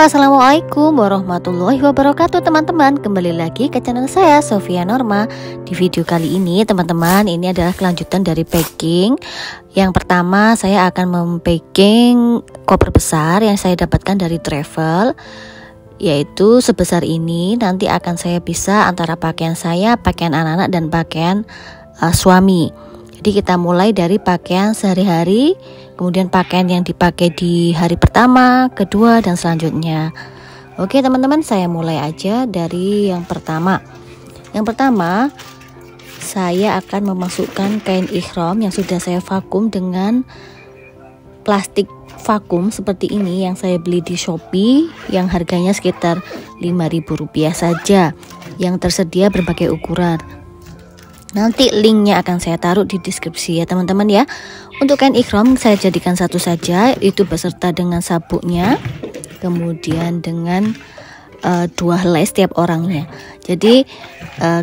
Assalamualaikum warahmatullahi wabarakatuh teman-teman. Kembali lagi ke channel saya, Sofia Norma. Di video kali ini teman-teman, ini adalah kelanjutan dari packing. Yang pertama saya akan mempacking koper besar yang saya dapatkan dari travel, yaitu sebesar ini. Nanti akan saya pisah antara pakaian saya, pakaian anak-anak, dan pakaian suami. Jadi kita mulai dari pakaian sehari-hari, kemudian pakaian yang dipakai di hari pertama, kedua, dan selanjutnya. Oke teman-teman, saya mulai aja dari yang pertama. Yang pertama, saya akan memasukkan kain ihram yang sudah saya vakum dengan plastik vakum seperti ini yang saya beli di Shopee, yang harganya sekitar Rp5.000 saja, yang tersedia berbagai ukuran. Nanti linknya akan saya taruh di deskripsi ya teman-teman ya. Untuk kain ihram saya jadikan satu saja, itu beserta dengan sabuknya, kemudian dengan 2 helai setiap orangnya. Jadi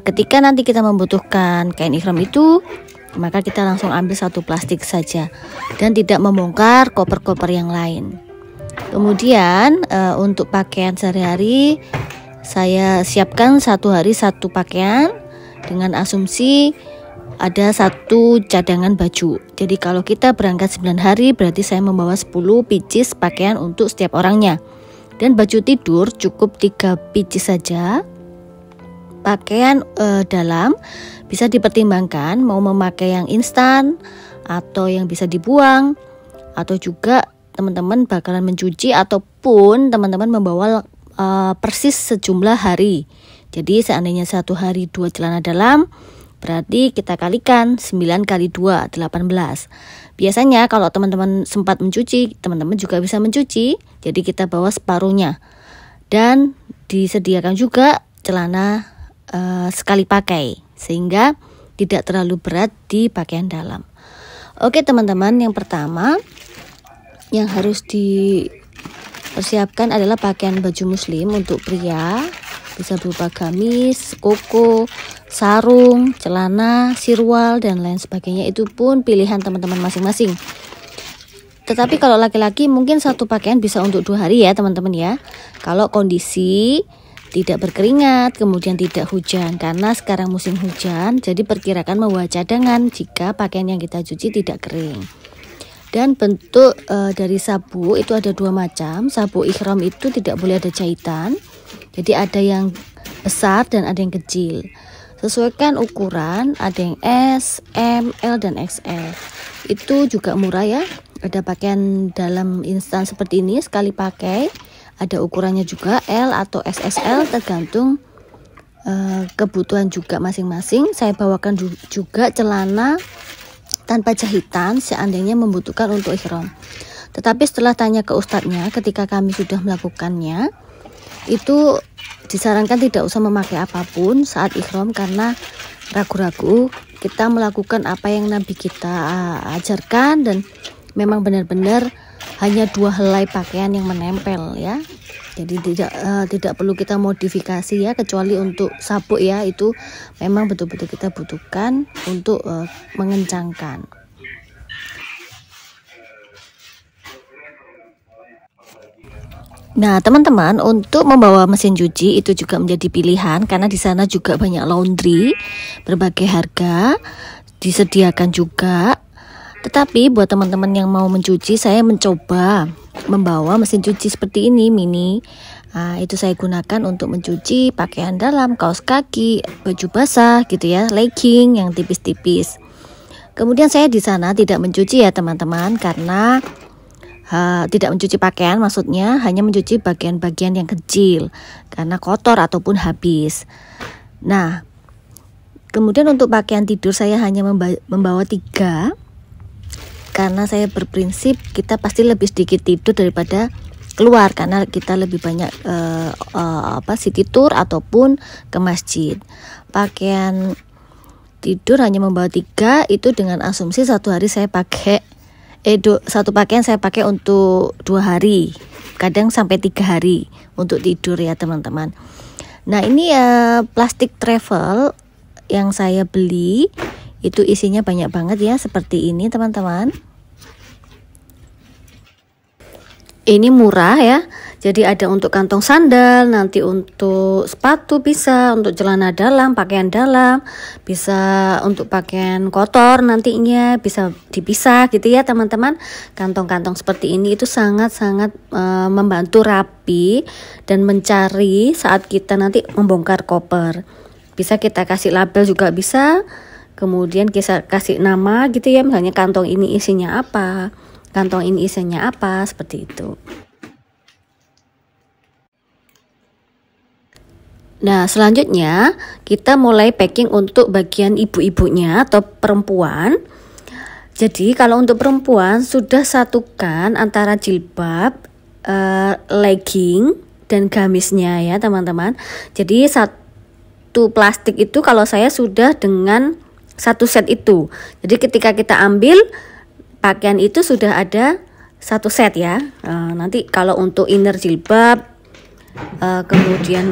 ketika nanti kita membutuhkan kain ihram itu, maka kita langsung ambil satu plastik saja dan tidak membongkar koper-koper yang lain. Kemudian untuk pakaian sehari-hari saya siapkan satu hari satu pakaian, dengan asumsi ada satu cadangan baju. Jadi kalau kita berangkat 9 hari, berarti saya membawa 10 pieces pakaian untuk setiap orangnya. Dan baju tidur cukup 3 pieces saja. Pakaian dalam bisa dipertimbangkan mau memakai yang instan atau yang bisa dibuang, atau juga teman-teman bakalan mencuci, ataupun teman-teman membawa persis sejumlah hari. Jadi seandainya satu hari 2 celana dalam, berarti kita kalikan 9 kali 2, 18. Biasanya kalau teman-teman sempat mencuci, teman-teman juga bisa mencuci. Jadi kita bawa separuhnya. Dan disediakan juga celana sekali pakai, sehingga tidak terlalu berat di pakaian dalam. Oke teman-teman, yang pertama yang harus dipersiapkan adalah pakaian baju muslim untuk pria. Bisa berupa gamis, koko, sarung, celana, sirwal, dan lain sebagainya. Itu pun pilihan teman-teman masing-masing. Tetapi kalau laki-laki mungkin satu pakaian bisa untuk 2 hari ya teman-teman ya. Kalau kondisi tidak berkeringat, kemudian tidak hujan. Karena sekarang musim hujan, jadi perkirakan membawa cadangan jika pakaian yang kita cuci tidak kering. Dan bentuk dari sabuk itu ada 2 macam. Sabuk ihram itu tidak boleh ada jahitan. Jadi ada yang besar dan ada yang kecil. Sesuaikan ukuran, ada yang S, M, L, dan XL. Itu juga murah ya. Ada pakaian dalam instan seperti ini sekali pakai. Ada ukurannya juga L atau SSL, tergantung kebutuhan juga masing-masing. Saya bawakan juga celana tanpa jahitan seandainya membutuhkan untuk ihram. Tetapi setelah tanya ke ustadznya ketika kami sudah melakukannya, itu disarankan tidak usah memakai apapun saat ihram karena ragu-ragu kita melakukan apa yang Nabi kita ajarkan, dan memang benar-benar hanya 2 helai pakaian yang menempel ya. Jadi tidak perlu kita modifikasi ya, kecuali untuk sabuk ya, itu memang betul-betul kita butuhkan untuk mengencangkan. Nah teman-teman, untuk membawa mesin cuci itu juga menjadi pilihan karena di sana juga banyak laundry berbagai harga disediakan juga. Tetapi buat teman-teman yang mau mencuci, saya mencoba membawa mesin cuci seperti ini mini. Itu saya gunakan untuk mencuci pakaian dalam, kaos kaki, baju basah gitu ya, legging yang tipis-tipis. Kemudian saya di sana tidak mencuci ya teman-teman, karena tidak mencuci pakaian, maksudnya hanya mencuci bagian-bagian yang kecil karena kotor ataupun habis. Nah kemudian untuk pakaian tidur saya hanya membawa 3, karena saya berprinsip kita pasti lebih sedikit tidur daripada keluar, karena kita lebih banyak city tour ataupun ke masjid. Pakaian tidur hanya membawa 3, itu dengan asumsi satu hari saya pakai satu pakaian saya pakai untuk 2 hari, kadang sampai 3 hari untuk tidur ya teman-teman. Nah ini plastik travel yang saya beli, itu isinya banyak banget ya, seperti ini teman-teman. Ini murah ya, Jadi ada untuk kantong sandal, nanti untuk sepatu bisa, untuk celana dalam, pakaian dalam, bisa untuk pakaian kotor nantinya, bisa dipisah gitu ya teman-teman. Kantong-kantong seperti ini itu sangat-sangat membantu rapi dan mencari saat kita nanti membongkar koper. Bisa kita kasih label juga bisa, kemudian kita kasih nama gitu ya, misalnya kantong ini isinya apa, kantong ini isinya apa, seperti itu. Nah, selanjutnya kita mulai packing untuk bagian ibu-ibunya atau perempuan. Jadi kalau untuk perempuan sudah satukan antara jilbab, legging, dan gamisnya ya teman-teman. Jadi satu plastik itu kalau saya sudah dengan satu set itu. Jadi ketika kita ambil pakaian itu sudah ada satu set ya. Nanti kalau untuk inner jilbab, kemudian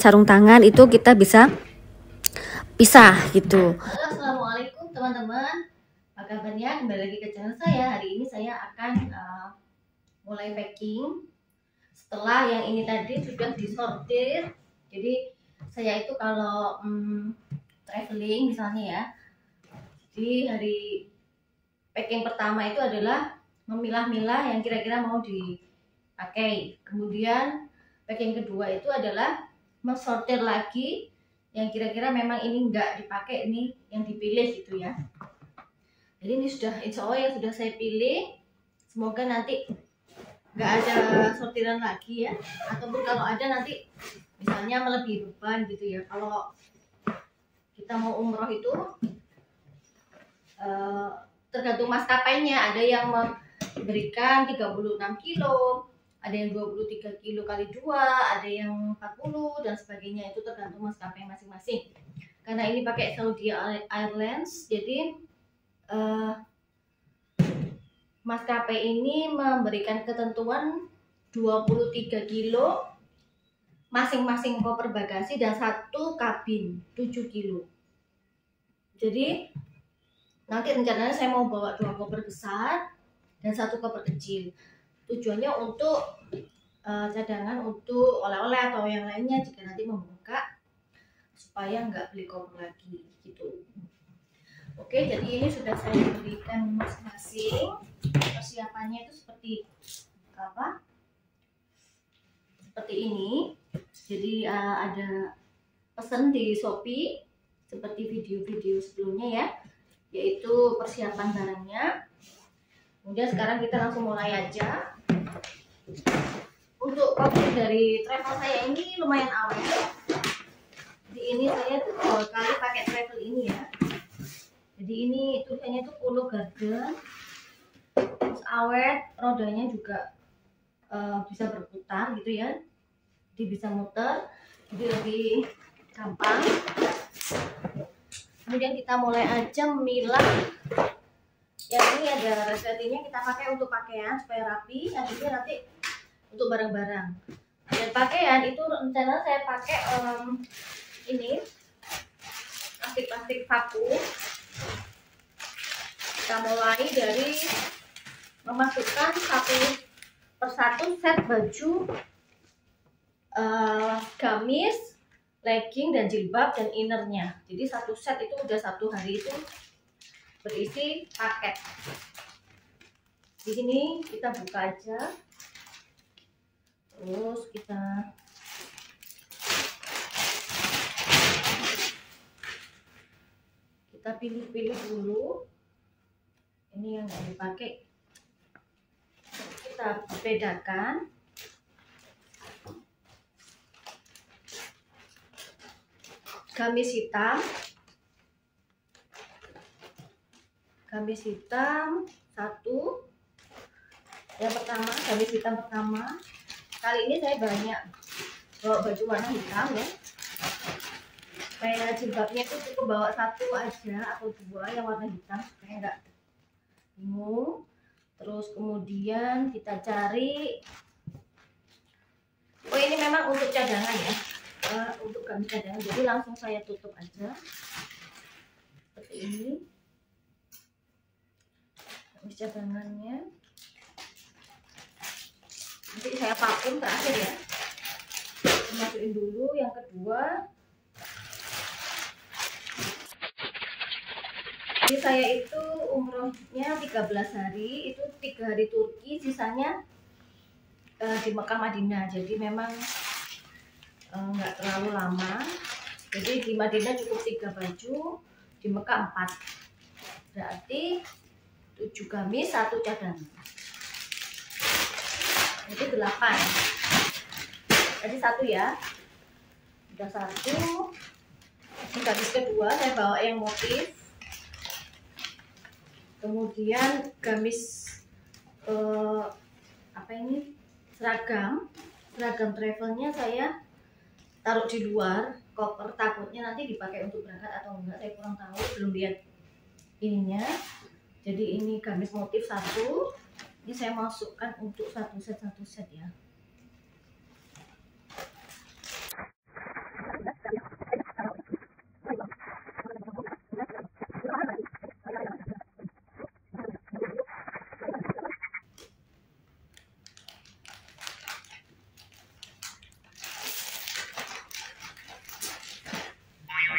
sarung tangan itu kita bisa pisah gitu. Halo, assalamualaikum teman-teman, apa kabarnya? Kembali lagi ke channel saya. Hari ini saya akan mulai packing setelah yang ini tadi sudah disortir. Jadi saya itu kalau traveling misalnya ya, jadi hari packing pertama itu adalah memilah-milah yang kira-kira mau dipakai. Kemudian packing kedua itu adalah mensortir lagi yang kira-kira memang ini enggak dipakai, ini yang dipilih gitu ya. Jadi ini sudah insya Allah yang sudah saya pilih, semoga nanti enggak ada sortiran lagi ya, ataupun kalau ada nanti misalnya melebihi beban gitu ya. Kalau kita mau umroh itu tergantung maskapainya, ada yang memberikan 36 kilo, ada yang 23 kilo kali 2, ada yang 40 dan sebagainya, itu tergantung maskapai masing-masing. Karena ini pakai Saudi Airlines, jadi maskapai ini memberikan ketentuan 23 kilo masing-masing koper bagasi dan satu kabin 7 kilo. Jadi nanti rencananya saya mau bawa 2 koper besar dan 1 koper kecil. Tujuannya untuk cadangan untuk oleh-oleh atau yang lainnya jika nanti membuka, supaya nggak beli koper lagi gitu. Oke, jadi ini sudah saya berikan masing-masing. Persiapannya itu seperti apa? Seperti ini. Jadi ada pesan di Shopee seperti video-video sebelumnya ya, yaitu persiapan barangnya. Kemudian sekarang kita langsung mulai aja. Untuk koper dari travel saya ini lumayan awet. Jadi ini saya 2 kali pakai travel ini ya. Jadi ini tulisannya itu Polo Garden, terus awet, rodanya juga bisa berputar gitu ya. Jadi bisa muter, jadi lebih gampang. Kemudian kita mulai aja memilah. Ya, ini ada resletingnya, kita pakai untuk pakaian supaya rapi, nanti untuk barang-barang. Dan pakaian itu rencana saya pakai ini plastik vakum. Kita mulai dari memasukkan satu persatu set baju, gamis, legging dan jilbab dan innernya. Jadi satu set itu udah 1 hari itu berisi paket. Di sini kita buka aja, terus kita pilih-pilih dulu. Ini yang nggak dipakai kita bedakan. Gamis hitam 1. Yang pertama, gamis hitam pertama. Kali ini saya banyak bawa baju warna hitam ya. Kayak jilbabnya itu cukup bawa 1 aja atau 2 yang warna hitam supaya nggak bingung. Terus kemudian kita cari, oh ini memang untuk cadangan ya, untuk gamis cadangan, jadi langsung saya tutup aja seperti ini gamis cadangannya. Nanti saya vakum terakhir ya. Masukin dulu yang kedua. Jadi saya itu umrohnya 13 hari, itu 3 hari Turki, sisanya di Mekah Madinah. Jadi memang nggak terlalu lama. Jadi di Madinah cukup 3 baju, di Mekah 4. Berarti 7 gamis, 1 cadangan. Jadi 8. Tadi 1 ya. Udah 1. Ini gamis kedua saya bawa yang motif. Kemudian gamis apa ini? Seragam travelnya saya taruh di luar koper, takutnya nanti dipakai untuk berangkat atau enggak, saya kurang tahu, belum lihat ininya. Jadi ini gamis motif 1. Ini saya masukkan untuk satu set ya.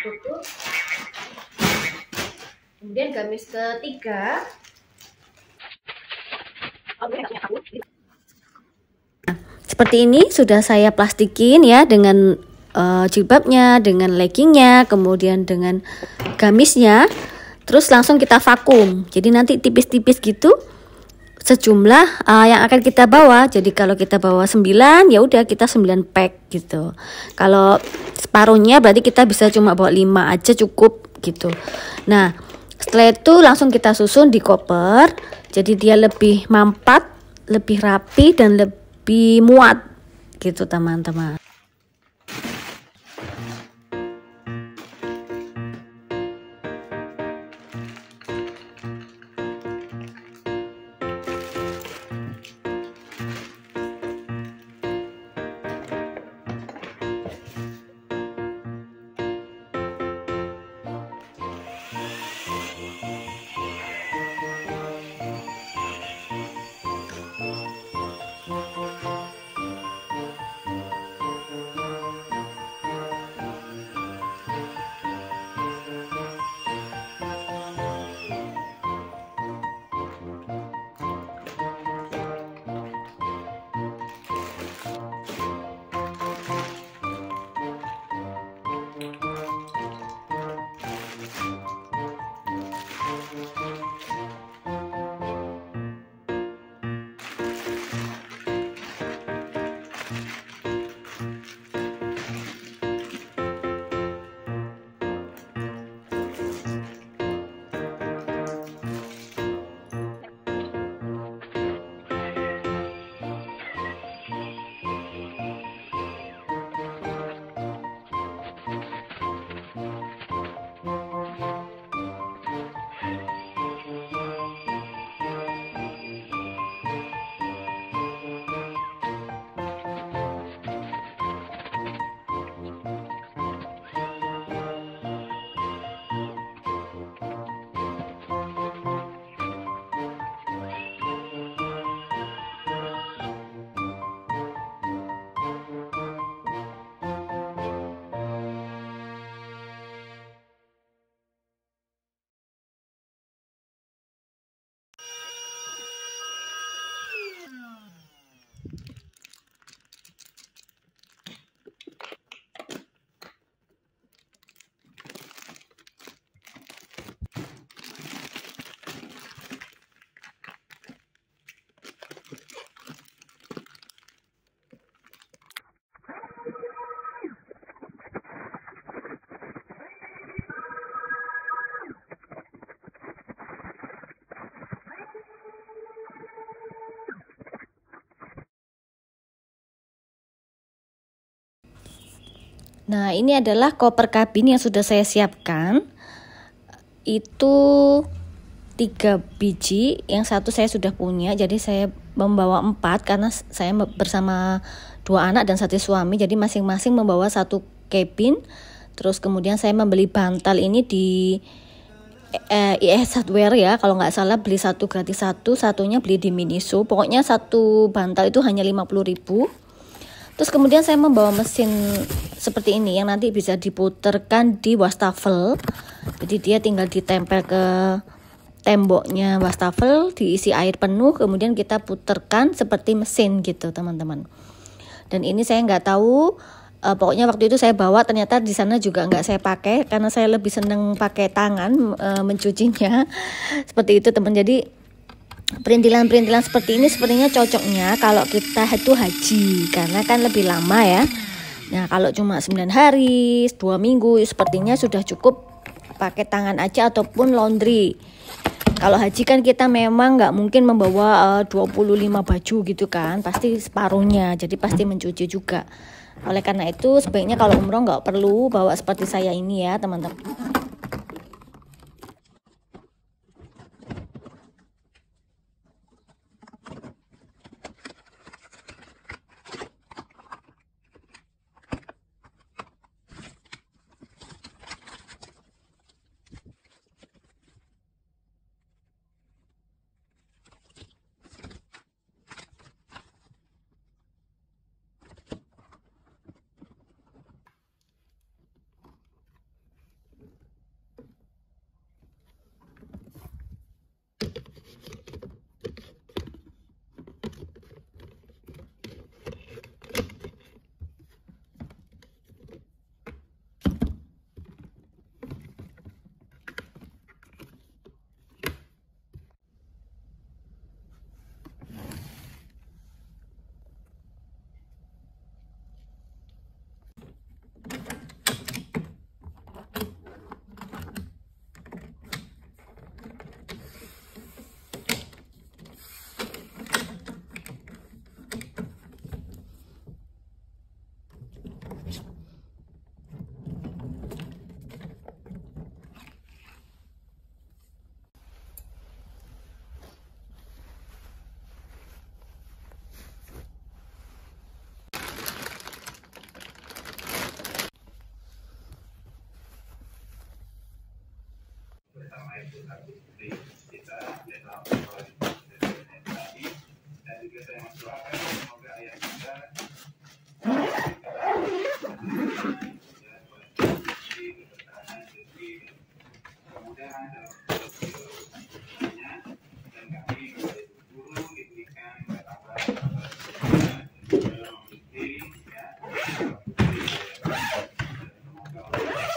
Tutup. Kemudian gamis ketiga. Seperti ini sudah saya plastikin ya, dengan jilbabnya, dengan leggingnya, kemudian dengan gamisnya. Terus langsung kita vakum. Jadi nanti tipis-tipis gitu sejumlah yang akan kita bawa. Jadi kalau kita bawa 9, ya udah kita 9 pack gitu. Kalau separuhnya berarti kita bisa cuma bawa 5 aja cukup gitu. Nah, setelah itu langsung kita susun di koper. Jadi dia lebih mampat, lebih rapi dan lebih muat gitu teman-teman. Nah, ini adalah koper kabin yang sudah saya siapkan. Itu 3 biji, yang satu saya sudah punya, jadi saya membawa 4 karena saya bersama 2 anak dan 1 suami, jadi masing-masing membawa 1 kabin. Terus kemudian saya membeli bantal ini di IS Hardware ya, kalau nggak salah beli satu gratis satu, satunya beli di Miniso. Pokoknya satu bantal itu hanya 50.000. Terus kemudian saya membawa mesin seperti ini yang nanti bisa diputarkan di wastafel. Jadi dia tinggal ditempel ke temboknya wastafel, diisi air penuh, kemudian kita putarkan seperti mesin gitu teman-teman. Dan ini saya nggak tahu, pokoknya waktu itu saya bawa, ternyata di sana juga nggak saya pakai karena saya lebih seneng pakai tangan mencucinya. Seperti itu teman. Jadi perintilan-perintilan seperti ini sepertinya cocoknya kalau kita itu haji, karena kan lebih lama ya. Nah kalau cuma 9 hari 2 minggu sepertinya sudah cukup pakai tangan aja ataupun laundry. Kalau haji kan kita memang nggak mungkin membawa 25 baju gitu kan, pasti separuhnya, jadi pasti mencuci juga. Oleh karena itu sebaiknya kalau umroh nggak perlu bawa seperti saya ini ya teman-teman. Pertama itu kartu kuning kita dengar dan juga saya mendoakan semoga ayah kita kemudahan dalam kehidupannya dan kami sebagai guru diberikan ketabahan dalam membimbing ya. Semoga Allah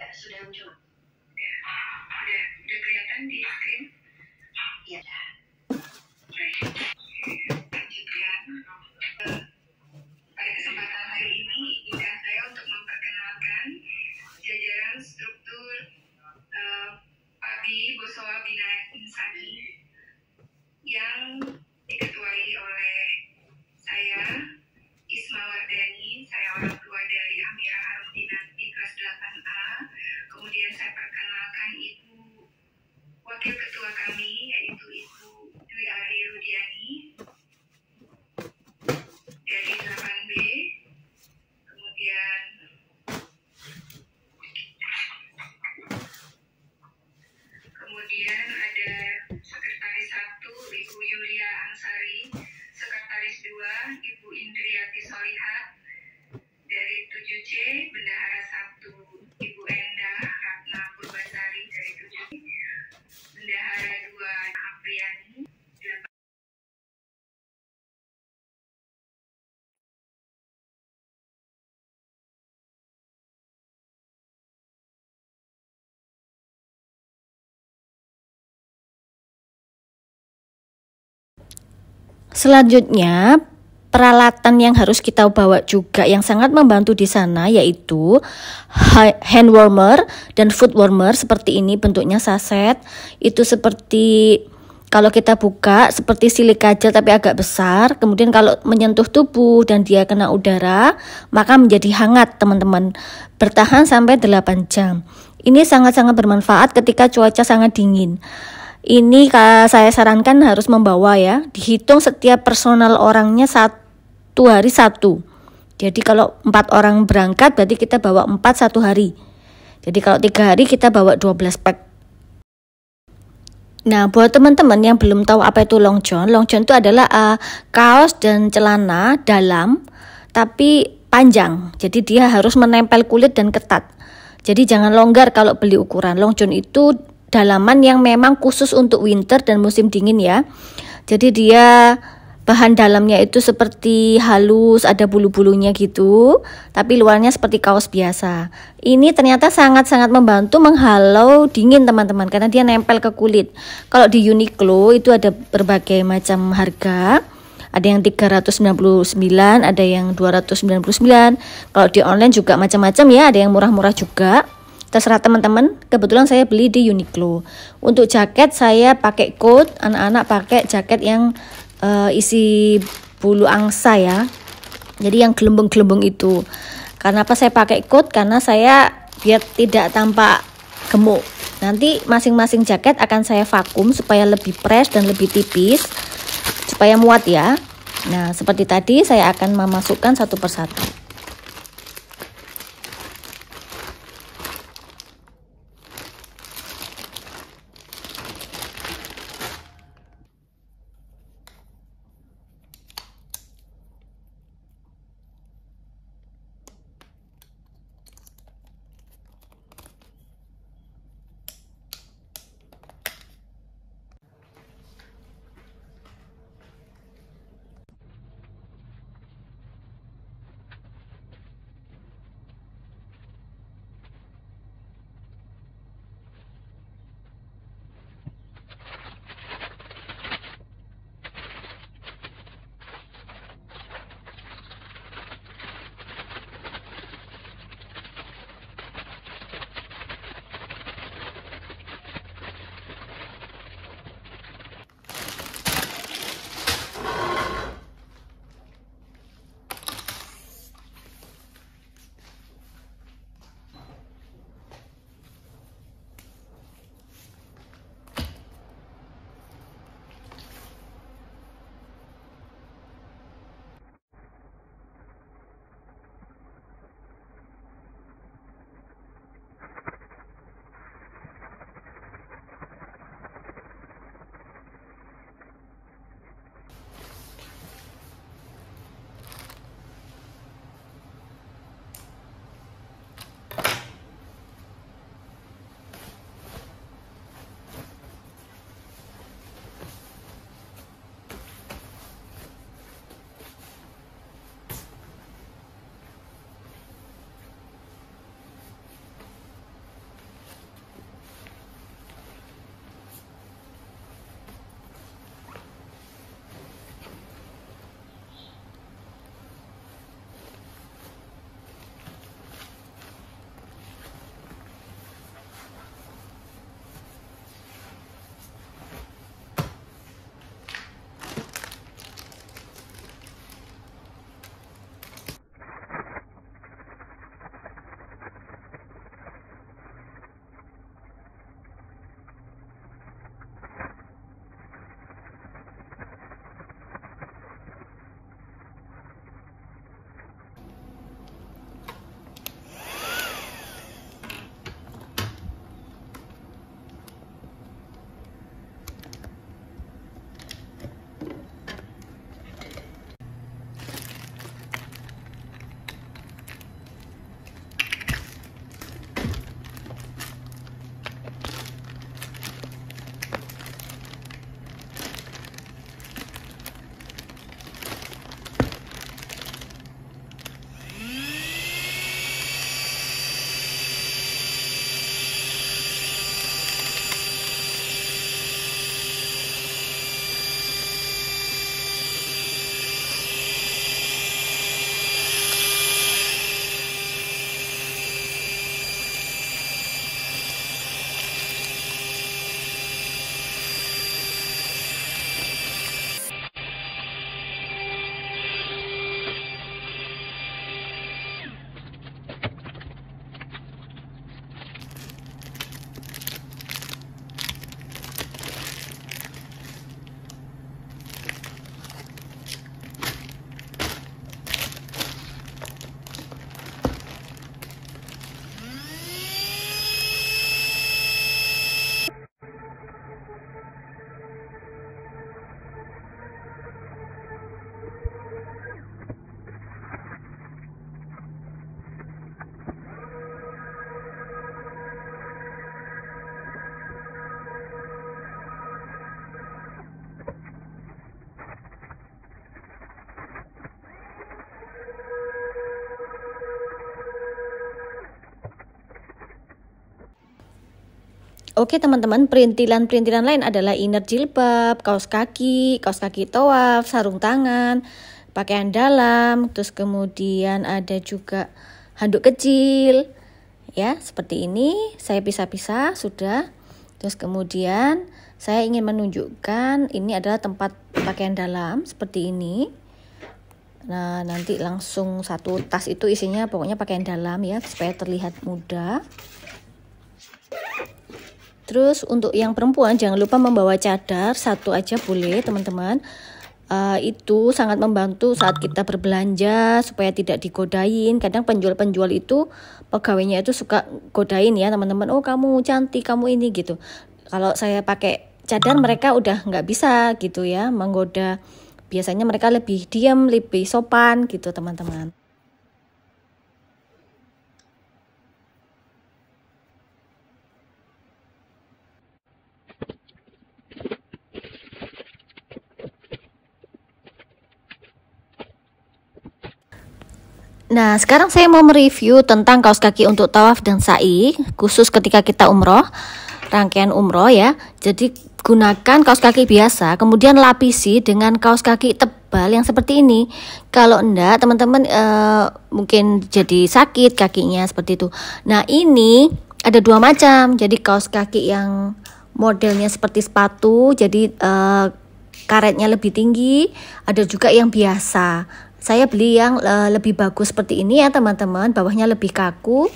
terus sudah muncul. Udah kelihatan di screen? Iya. Baik. Lanjutkan. Pada kesempatan hari ini, izinkan saya untuk memperkenalkan jajaran struktur PABI Bosowa Bina Insani yang diketuai oleh saya, Isma Wardani, saya orang tua dari Amira Harumdina Selanjutnya, peralatan yang harus kita bawa juga yang sangat membantu di sana yaitu hand warmer dan foot warmer. Seperti ini bentuknya saset. Itu seperti kalau kita buka seperti silika gel tapi agak besar. Kemudian kalau menyentuh tubuh dan dia kena udara, maka menjadi hangat teman-teman. Bertahan sampai 8 jam. Ini sangat-sangat bermanfaat ketika cuaca sangat dingin. Ini saya sarankan harus membawa ya. Dihitung setiap personal orangnya 1 hari 1. Jadi kalau 4 orang berangkat berarti kita bawa 4 1 hari. Jadi kalau 3 hari kita bawa 12 pack. Nah, buat teman-teman yang belum tahu apa itu long john itu adalah kaos dan celana dalam tapi panjang. Jadi dia harus menempel kulit dan ketat. Jadi jangan longgar kalau beli ukuran. Long john itu dalaman yang memang khusus untuk winter dan musim dingin ya. Jadi dia bahan dalamnya itu seperti halus, ada bulu-bulunya gitu, tapi luarnya seperti kaos biasa. Ini ternyata sangat-sangat membantu menghalau dingin teman-teman, karena dia nempel ke kulit. Kalau di Uniqlo itu ada berbagai macam harga. Ada yang 399, ada yang 299. Kalau di online juga macam-macam ya, ada yang murah-murah juga. Terserah teman-teman. Kebetulan saya beli di Uniqlo. Untuk jaket saya pakai coat, anak-anak pakai jaket yang isi bulu angsa ya. Jadi yang gelembung-gelembung itu. Karena apa saya pakai coat? Karena saya biar tidak tampak gemuk. Nanti masing-masing jaket akan saya vakum supaya lebih fresh dan lebih tipis, supaya muat ya. Nah, seperti tadi saya akan memasukkan satu persatu. Oke teman-teman, perintilan-perintilan lain adalah inner jilbab, kaos kaki tawaf, sarung tangan, pakaian dalam, terus kemudian ada juga handuk kecil. Ya, seperti ini saya pisah-pisah sudah. Terus kemudian saya ingin menunjukkan ini adalah tempat pakaian dalam seperti ini. Nah, nanti langsung satu tas itu isinya pokoknya pakaian dalam ya, supaya terlihat mudah. Terus untuk yang perempuan jangan lupa membawa cadar, satu aja boleh teman-teman. Itu sangat membantu saat kita berbelanja supaya tidak digodain. Kadang penjual-penjual itu pegawainya itu suka godain ya teman-teman. Oh kamu cantik, kamu ini gitu. Kalau saya pakai cadar mereka udah nggak bisa gitu ya menggoda. Biasanya mereka lebih diam, lebih sopan gitu teman-teman. Nah, sekarang saya mau mereview tentang kaos kaki untuk tawaf dan sa'i, khusus ketika kita umroh, rangkaian umroh ya. Jadi gunakan kaos kaki biasa, kemudian lapisi dengan kaos kaki tebal yang seperti ini. Kalau enggak, teman-teman mungkin jadi sakit kakinya seperti itu. Nah, ini ada dua macam. Jadi kaos kaki yang modelnya seperti sepatu, jadi karetnya lebih tinggi, ada juga yang biasa. Saya beli yang lebih bagus seperti ini ya teman-teman, bawahnya lebih kaku,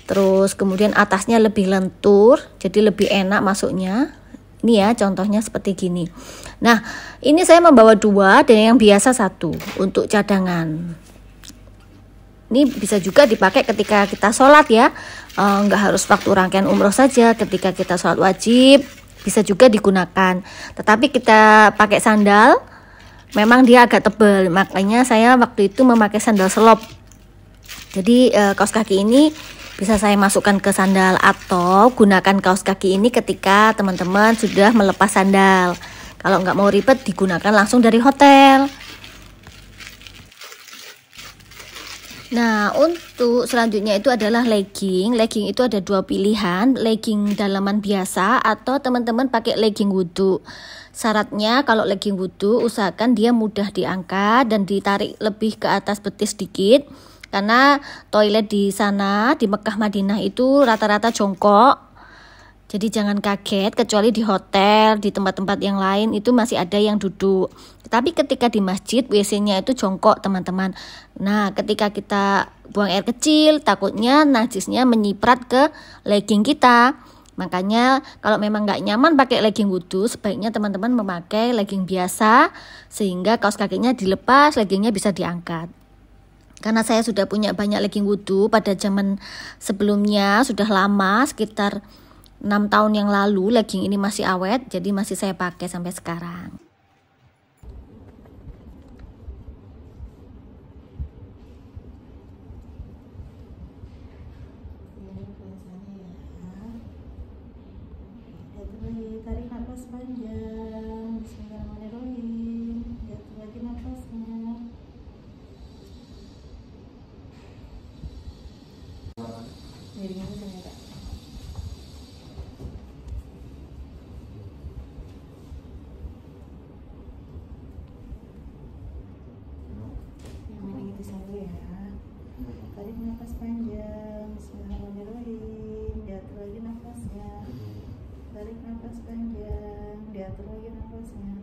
terus kemudian atasnya lebih lentur, jadi lebih enak masuknya. Ini ya contohnya seperti gini. Nah, ini saya membawa dua dan yang biasa satu untuk cadangan. Ini bisa juga dipakai ketika kita sholat ya, nggak harus waktu rangkaian umroh saja, ketika kita sholat wajib bisa juga digunakan. Tetapi kita pakai sandal, memang dia agak tebal, makanya saya waktu itu memakai sandal selop. Jadi kaos kaki ini bisa saya masukkan ke sandal atau gunakan kaos kaki ini ketika teman-teman sudah melepas sandal. Kalau nggak mau ribet digunakan langsung dari hotel. Nah, untuk selanjutnya itu adalah legging. Legging itu ada dua pilihan, legging dalaman biasa atau teman-teman pakai legging wudhu. Syaratnya kalau legging wudhu usahakan dia mudah diangkat dan ditarik lebih ke atas betis sedikit. Karena toilet di sana, di Mekah Madinah itu rata-rata jongkok. Jadi jangan kaget, kecuali di hotel, di tempat-tempat yang lain itu masih ada yang duduk. Tapi ketika di masjid, WC-nya itu jongkok teman-teman. Nah, ketika kita buang air kecil, takutnya najisnya menyiprat ke legging kita. Makanya kalau memang nggak nyaman pakai legging wudhu, sebaiknya teman-teman memakai legging biasa, sehingga kaos kakinya dilepas, leggingnya bisa diangkat. Karena saya sudah punya banyak legging wudhu pada zaman sebelumnya, sudah lama, sekitar 6 tahun yang lalu legging ini masih awet, jadi masih saya pakai sampai sekarang. Tarik nafas panjang, bismillahirrahmanirrahim. Jatuh lagi nafasnya. Miringin saya Kak. Yang mana itu satu ya. Tarik nafas panjang, bismillahirrahmanirrahim. Jatuh lagi nafasnya. Tarik nafas panjang, diatur lagi nafasnya.